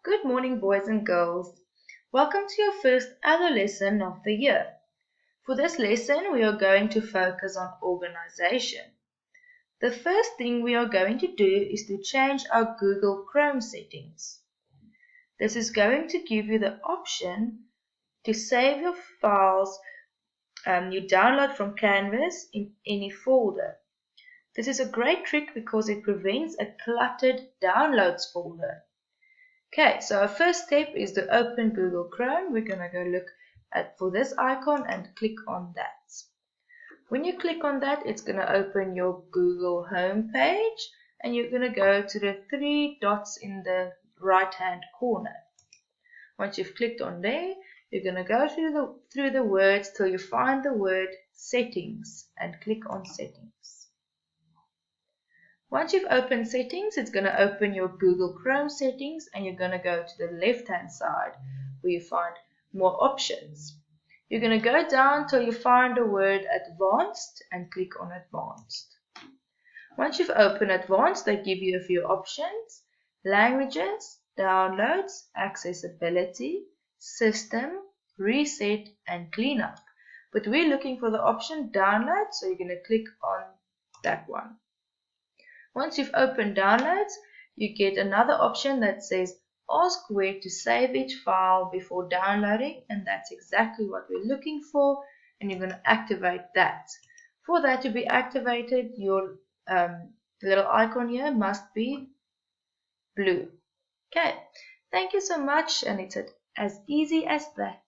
Good morning, boys and girls. Welcome to your first other lesson of the year. For this lesson, we are going to focus on organization. The first thing we are going to do is to change our Google Chrome settings. This is going to give you the option to save your files you download from Canvas in any folder. This is a great trick because it prevents a cluttered downloads folder. Okay, so our first step is to open Google Chrome. We're going to go look for this icon and click on that. When you click on that, it's going to open your Google home page and you're going to go to the three dots in the right hand corner. Once you've clicked on there, you're going to go through the words till you find the word settings and click on settings. Once you've opened settings, it's going to open your Google Chrome settings and you're going to go to the left hand side where you find more options. You're going to go down till you find the word advanced and click on advanced. Once you've opened advanced, they give you a few options: languages, downloads, accessibility, system, reset and cleanup. But we're looking for the option download, so you're going to click on that one. Once you've opened downloads, you get another option that says ask where to save each file before downloading, and that's exactly what we're looking for, and you're going to activate that. For that to be activated, your little icon here must be blue. Okay, thank you so much, and it's as easy as that.